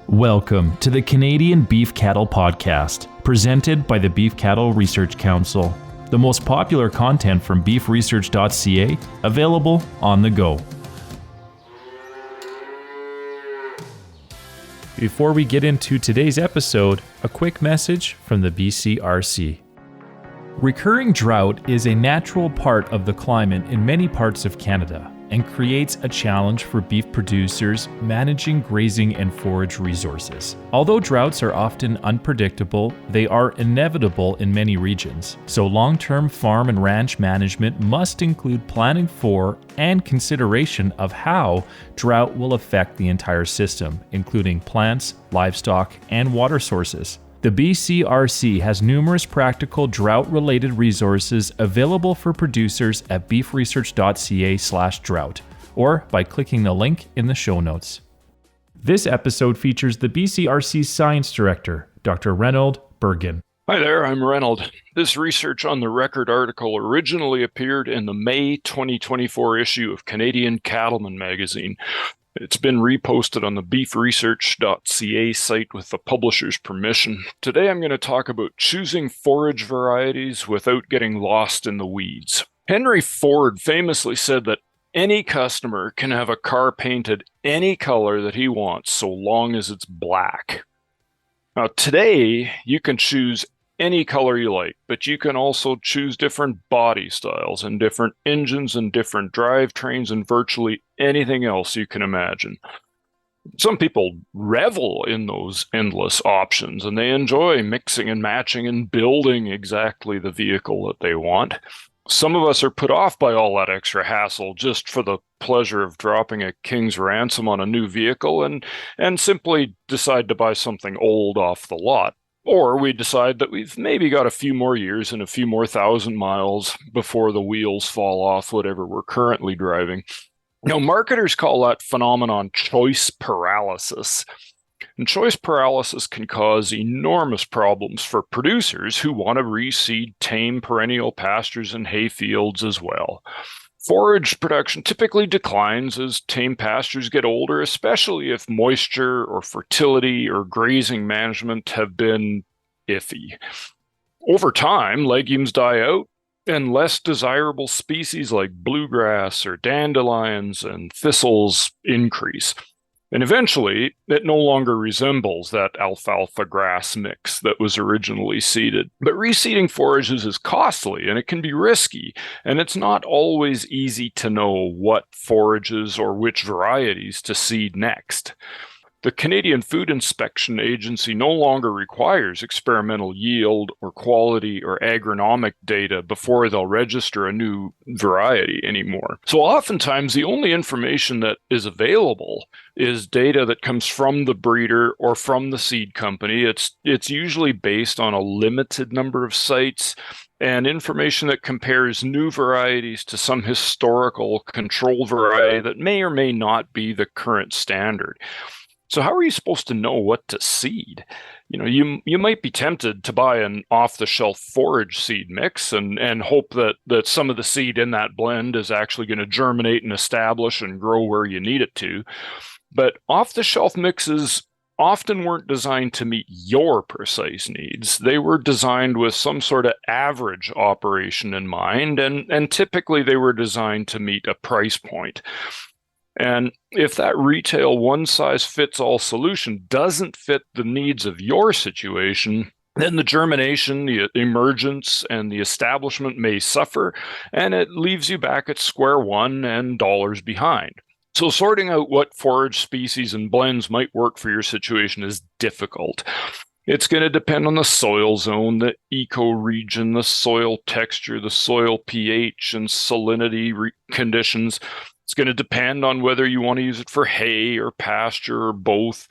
Welcome to the Canadian Beef Cattle Podcast, presented by the Beef Cattle Research Council. The most popular content from beefresearch.ca, available on the go. Before we get into today's episode, a quick message from the BCRC. Recurring drought is a natural part of the climate in many parts of Canada and creates a challenge for beef producers managing grazing and forage resources. Although droughts are often unpredictable, they are inevitable in many regions. So long-term farm and ranch management must include planning for and consideration of how drought will affect the entire system, including plants, livestock, and water sources. The BCRC has numerous practical drought-related resources available for producers at beefresearch.ca/drought or by clicking the link in the show notes. This episode features the BCRC Science Director, Dr. Reynold Bergen. Hi there, I'm Reynold. This Research on the Record article originally appeared in the May 2024 issue of Canadian Cattleman magazine. It's been reposted on the beefresearch.ca site with the publisher's permission. Today I'm going to talk about choosing forage varieties without getting lost in the weeds. Henry Ford famously said that any customer can have a car painted any color that he wants so long as it's black. Now today you can choose any color you like, but you can also choose different body styles and different engines and different drivetrains and virtually anything else you can imagine. Some people revel in those endless options and they enjoy mixing and matching and building exactly the vehicle that they want. Some of us are put off by all that extra hassle just for the pleasure of dropping a king's ransom on a new vehicle and simply decide to buy something old off the lot. Or we decide that we've maybe got a few more years and a few more thousand miles before the wheels fall off whatever we're currently driving. Now, marketers call that phenomenon choice paralysis. And choice paralysis can cause enormous problems for producers who want to reseed tame perennial pastures and hay fields as well. Forage production typically declines as tame pastures get older, especially if moisture or fertility or grazing management have been iffy. Over time, legumes die out and less desirable species like bluegrass or dandelions and thistles increase. And eventually, it no longer resembles that alfalfa grass mix that was originally seeded. But reseeding forages is costly and it can be risky, and it's not always easy to know what forages or which varieties to seed next. The Canadian Food Inspection Agency no longer requires experimental yield or quality or agronomic data before they'll register a new variety anymore. So oftentimes the only information that is available is data that comes from the breeder or from the seed company. It's usually based on a limited number of sites and information that compares new varieties to some historical control variety that may or may not be the current standard. So how are you supposed to know what to seed? You might be tempted to buy an off-the-shelf forage seed mix and hope that some of the seed in that blend is actually going to germinate and establish and grow where you need it to. But off-the-shelf mixes often weren't designed to meet your precise needs. They were designed with some sort of average operation in mind, and typically they were designed to meet a price point. And if that retail one-size-fits-all solution doesn't fit the needs of your situation, then the germination, the emergence, and the establishment may suffer, and it leaves you back at square one and dollars behind. So sorting out what forage species and blends might work for your situation is difficult. It's going to depend on the soil zone, the ecoregion, the soil texture, the soil pH, and salinity conditions. It's going to depend on whether you want to use it for hay or pasture or both.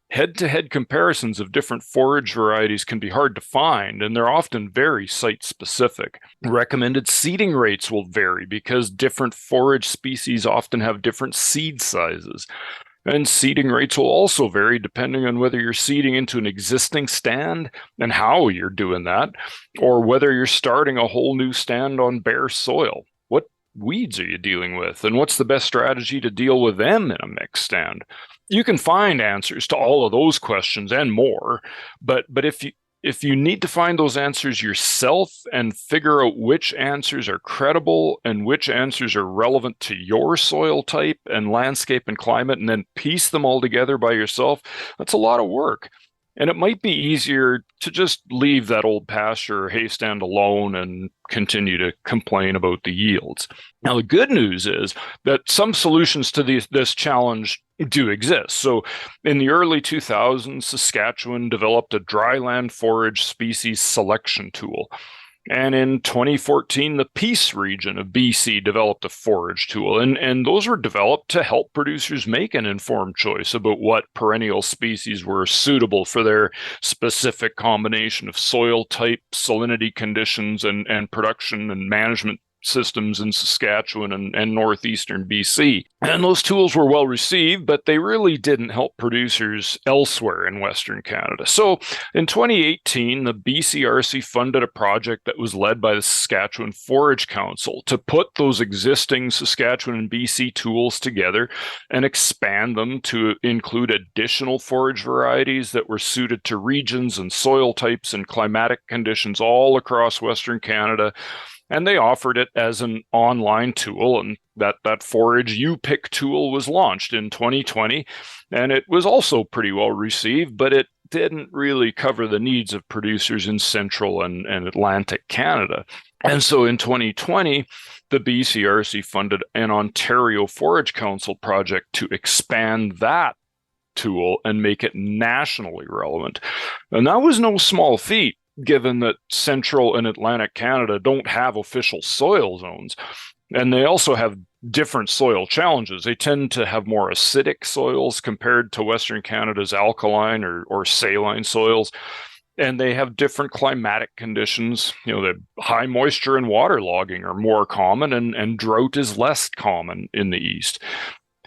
Head-to-head comparisons of different forage varieties can be hard to find, and they're often very site-specific. Recommended seeding rates will vary because different forage species often have different seed sizes. And seeding rates will also vary depending on whether you're seeding into an existing stand and how you're doing that, or whether you're starting a whole new stand on bare soil. What weeds are you dealing with, and what's the best strategy to deal with them in a mixed stand? you can find answers to all of those questions and more, but if you need to find those answers yourself and figure out which answers are credible and which answers are relevant to your soil type and landscape and climate, and then piece them all together by yourself, that's a lot of work. And it might be easier to just leave that old pasture or hay stand alone and continue to complain about the yields. Now, the good news is that some solutions to this challenge do exist. So in the early 2000s, Saskatchewan developed a dryland forage species selection tool. And in 2014, the Peace region of BC developed a forage tool. And those were developed to help producers make an informed choice about what perennial species were suitable for their specific combination of soil type, salinity conditions, and production and management systems in Saskatchewan and northeastern BC. And those tools were well received, but they really didn't help producers elsewhere in Western Canada. So in 2018, the BCRC funded a project that was led by the Saskatchewan Forage Council to put those existing Saskatchewan and BC tools together and expand them to include additional forage varieties that were suited to regions and soil types and climatic conditions all across Western Canada. And they offered it as an online tool, and that Forage U-Pick tool was launched in 2020, and it was also pretty well received, but it didn't really cover the needs of producers in central and Atlantic Canada. And so in 2020, the BCRC funded an Ontario Forage Council project to expand that tool and make it nationally relevant. And that was no small feat, given that central and Atlantic Canada don't have official soil zones. And they also have different soil challenges. They tend to have more acidic soils compared to Western Canada's alkaline or saline soils. And they have different climatic conditions. The high moisture and waterlogging are more common, and drought is less common in the east.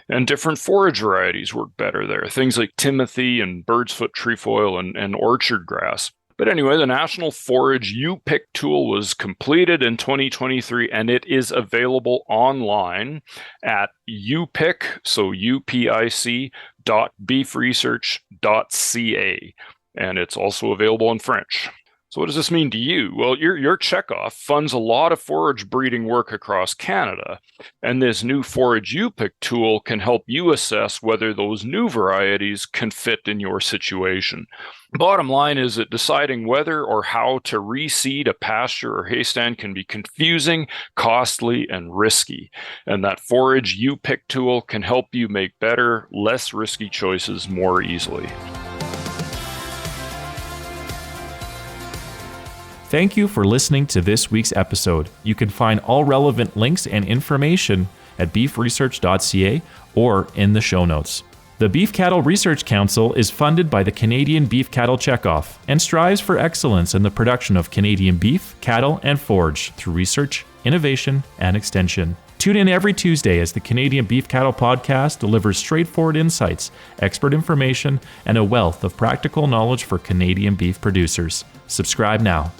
And different forage varieties work better there. Things like timothy and bird's foot trefoil and orchard grass. But anyway, the National Forage U-Pick tool was completed in 2023, and it is available online at upick, so upic.beefresearch.ca. And it's also available in French. So what does this mean to you? Well, your checkoff funds a lot of forage breeding work across Canada, and this new Forage U-Pick tool can help you assess whether those new varieties can fit in your situation. Bottom line is that deciding whether or how to reseed a pasture or hay stand can be confusing, costly, and risky. And that Forage U-Pick tool can help you make better, less risky choices more easily. Thank you for listening to this week's episode. You can find all relevant links and information at beefresearch.ca or in the show notes. The Beef Cattle Research Council is funded by the Canadian Beef Cattle Checkoff and strives for excellence in the production of Canadian beef, cattle, and forage through research, innovation, and extension. Tune in every Tuesday as the Canadian Beef Cattle Podcast delivers straightforward insights, expert information, and a wealth of practical knowledge for Canadian beef producers. Subscribe now.